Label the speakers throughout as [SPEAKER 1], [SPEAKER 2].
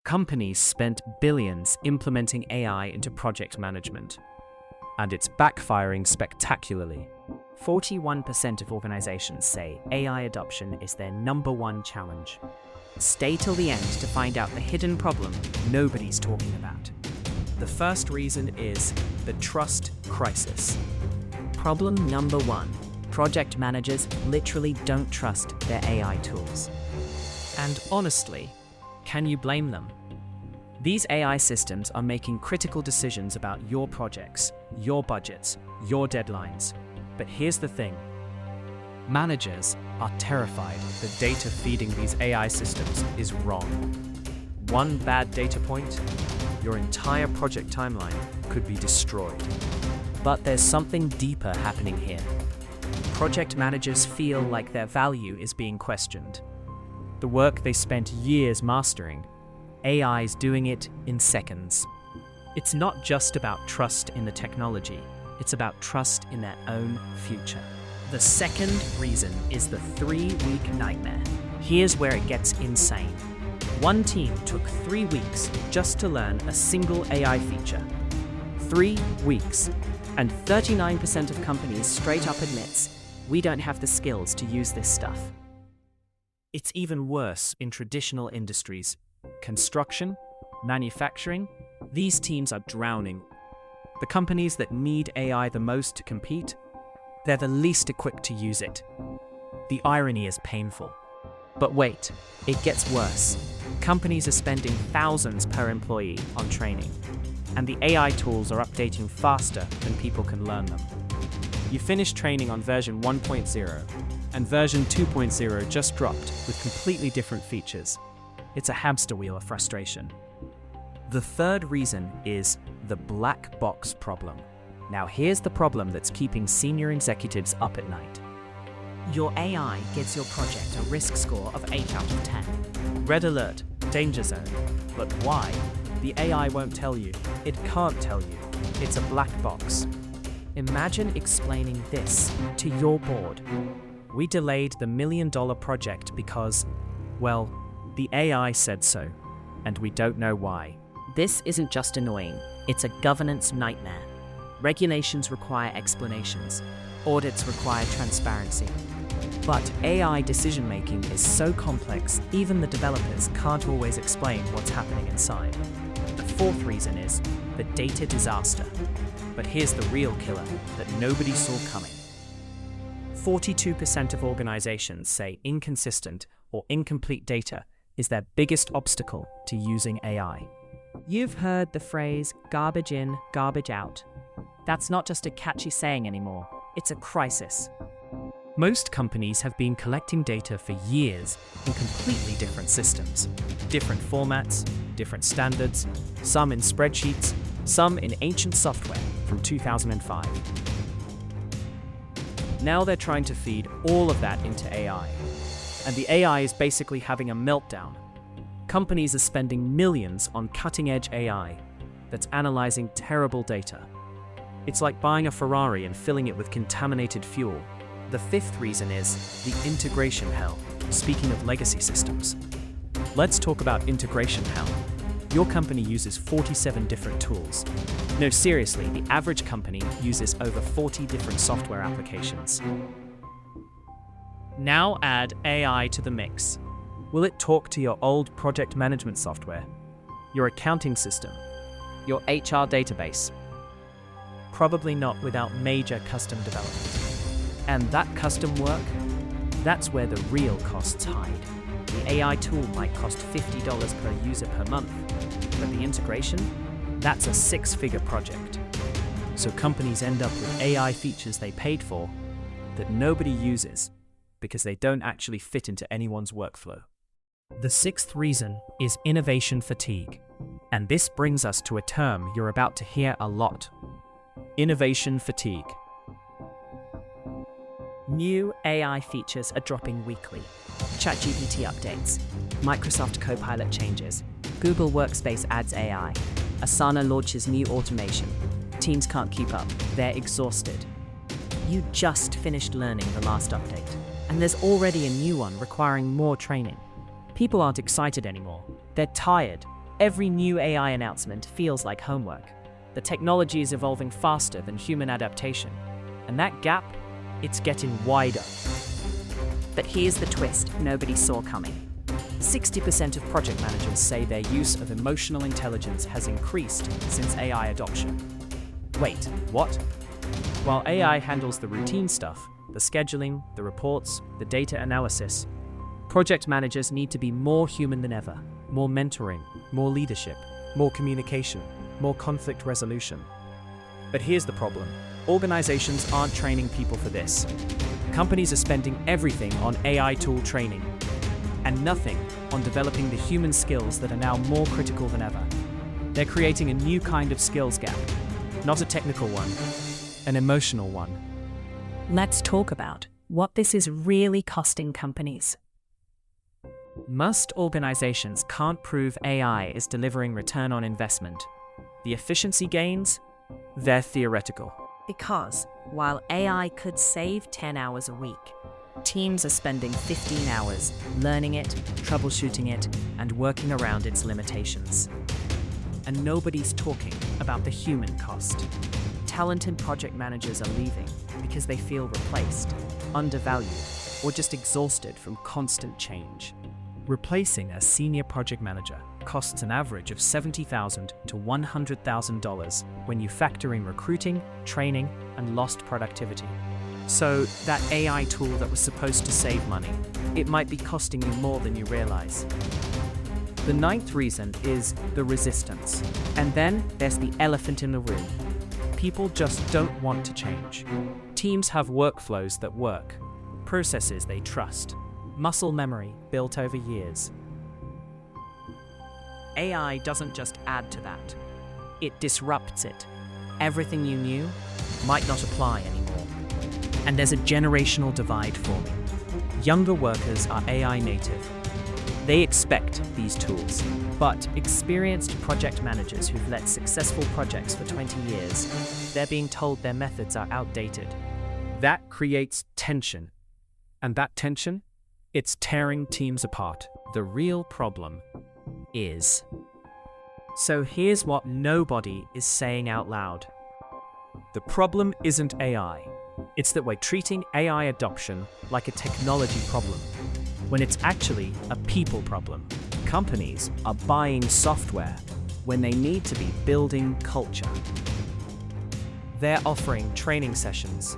[SPEAKER 1] Companies spent billions implementing AI into project management, and it's backfiring spectacularly.
[SPEAKER 2] 41% of organizations say AI adoption is their #1 challenge. Stay till the end to find out the hidden problem nobody's talking about.
[SPEAKER 1] The first reason is the trust crisis.
[SPEAKER 2] Problem number 1. Project managers literally don't trust their AI tools.
[SPEAKER 1] And honestly, can you blame them? These AI systems are making critical decisions about your projects, your budgets, your deadlines. But here's the thing. Managers are terrified the data feeding these AI systems is wrong. One bad data point, your entire project timeline could be destroyed. But there's something deeper happening here. Project managers feel like their value is being questioned. The work they spent years mastering, AI's doing it in seconds. It's not just about trust in the technology, it's about trust in their own future. The second reason is the 3-week nightmare. Here's where it gets insane. One team took 3 weeks just to learn a single AI feature. 3 weeks.
[SPEAKER 2] And 39% of companies straight up admits, we don't have the skills to use this stuff.
[SPEAKER 1] It's even worse in traditional industries. Construction, manufacturing, these teams are drowning. The companies that need AI the most to compete, they're the least equipped to use it. The irony is painful. But wait, it gets worse. Companies are spending thousands per employee on training, and the AI tools are updating faster than people can learn them. You finish training on version 1.0, and version 2.0 just dropped with completely different features. It's a hamster wheel of frustration. The third reason is the black box problem. Now here's the problem that's keeping senior executives up at night.
[SPEAKER 2] Your AI gives your project a risk score of 8 out of 10.
[SPEAKER 1] Red alert, danger zone. But why? The AI won't tell you. It can't tell you. It's a black box.
[SPEAKER 2] Imagine explaining this to your board.
[SPEAKER 1] We delayed the $1 million project because, well, the AI said so, and we don't know why.
[SPEAKER 2] This isn't just annoying, it's a governance nightmare. Regulations require explanations. Audits require transparency. But AI decision-making is so complex, even the developers can't always explain what's happening inside. The fourth reason is the data disaster.
[SPEAKER 1] But here's the real killer that nobody saw coming. 42% of organizations say inconsistent or incomplete data is their biggest obstacle to using AI.
[SPEAKER 2] You've heard the phrase garbage in, garbage out. That's not just a catchy saying anymore, it's a crisis.
[SPEAKER 1] Most companies have been collecting data for years in completely different systems. Different formats, different standards, some in spreadsheets, some in ancient software from 2005. Now they're trying to feed all of that into AI. And the AI is basically having a meltdown. Companies are spending millions on cutting-edge AI that's analyzing terrible data. It's like buying a Ferrari and filling it with contaminated fuel. The fifth reason is the integration hell. Speaking of legacy systems, let's talk about integration hell. Your company uses 47 different tools. No, seriously, the average company uses over 40 different software applications. Now add AI to the mix. Will it talk to your old project management software, your accounting system, your HR database? Probably not without major custom development. And that custom work, that's where the real costs hide. The AI tool might cost $50 per user per month, but the integration, that's a 6-figure project. So companies end up with AI features they paid for that nobody uses because they don't actually fit into anyone's workflow. The sixth reason is innovation fatigue. And this brings us to a term you're about to hear a lot. Innovation fatigue.
[SPEAKER 2] New AI features are dropping weekly. ChatGPT updates, Microsoft Copilot changes, Google Workspace adds AI, Asana launches new automation. Teams can't keep up, they're exhausted. You just finished learning the last update, and there's already a new one requiring more training. People aren't excited anymore, they're tired, Every new AI announcement feels like homework. The technology is evolving faster than human adaptation. And that gap, it's getting wider.
[SPEAKER 3] But here's the twist nobody saw coming.
[SPEAKER 1] 60% of project managers say their use of emotional intelligence has increased since AI adoption. Wait, what? While AI handles the routine stuff, the scheduling, the reports, the data analysis, project managers need to be more human than ever. More mentoring, more leadership, more communication, more conflict resolution. But here's the problem. Organizations aren't training people for this. Companies are spending everything on AI tool training, and nothing on developing the human skills that are now more critical than ever. They're creating a new kind of skills gap, not a technical one, an emotional one.
[SPEAKER 3] Let's talk about what this is really costing companies.
[SPEAKER 1] Most organizations can't prove AI is delivering return on investment. The efficiency gains, they're theoretical.
[SPEAKER 3] Because while AI could save 10 hours a week, teams are spending 15 hours learning it, troubleshooting it, and working around its limitations.
[SPEAKER 1] And nobody's talking about the human cost. Talented project managers are leaving because they feel replaced, undervalued, or just exhausted from constant change. Replacing a senior project manager costs an average of $70,000 to $100,000 when you factor in recruiting, training, and lost productivity. So that AI tool that was supposed to save money, it might be costing you more than you realize. The ninth reason is the resistance. And then there's the elephant in the room. People just don't want to change. Teams have workflows that work, processes they trust, muscle memory built over years. AI doesn't just add to that, it disrupts it. Everything you knew might not apply anymore. And there's a generational divide forming. Younger workers are AI native. They expect these tools, but experienced project managers who've led successful projects for 20 years, they're being told their methods are outdated. That creates tension. And that tension? It's tearing teams apart. The real problem is. So here's what nobody is saying out loud. The problem isn't AI. It's that we're treating AI adoption like a technology problem, when it's actually a people problem. Companies are buying software when they need to be building culture. They're offering training sessions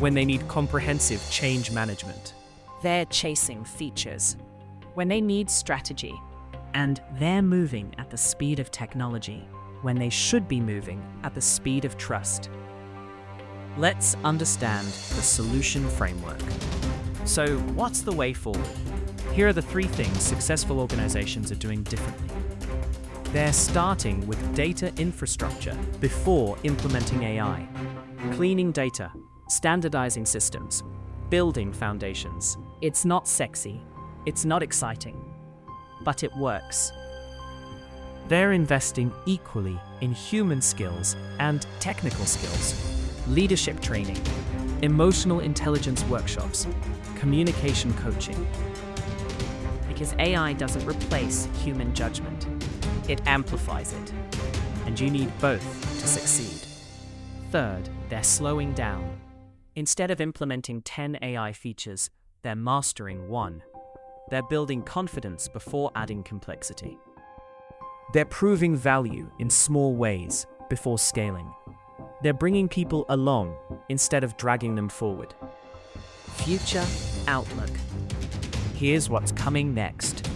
[SPEAKER 1] when they need comprehensive change management.
[SPEAKER 3] They're chasing features when they need strategy.
[SPEAKER 2] And they're moving at the speed of technology when they should be moving at the speed of trust. Let's understand the solution framework. So, what's the way forward? Here are the 3 things successful organizations are doing differently. They're starting with data infrastructure before implementing AI. Cleaning data, standardizing systems, building foundations. It's not sexy, it's not exciting, but it works. They're investing equally in human skills and technical skills, leadership training, emotional intelligence workshops, communication coaching.
[SPEAKER 3] Because AI doesn't replace human judgment,
[SPEAKER 2] It amplifies it, and you need both to succeed. Third, they're slowing down. Instead of implementing 10 AI features, they're mastering 1. They're building confidence before adding complexity. They're proving value in small ways before scaling. They're bringing people along instead of dragging them forward. Future outlook. Here's what's coming next.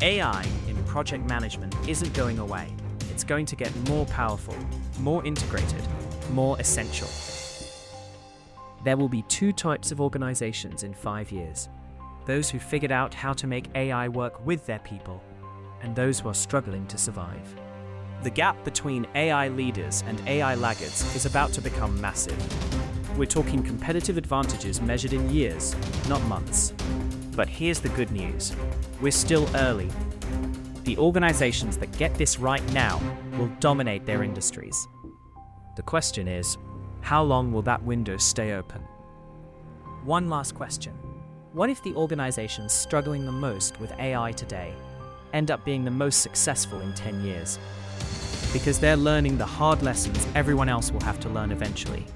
[SPEAKER 2] AI in project management isn't going away. It's going to get more powerful, more integrated, more essential. There will be 2 types of organizations in 5 years. Those who figured out how to make AI work with their people, and those who are struggling to survive. The gap between AI leaders and AI laggards is about to become massive. We're talking competitive advantages measured in years, not months. But here's the good news. We're still early. The organizations that get this right now will dominate their industries. The question is, how long will that window stay open? One last question.
[SPEAKER 1] What if the organizations struggling the most with AI today end up being the most successful in 10 years? Because they're learning the hard lessons everyone else will have to learn eventually.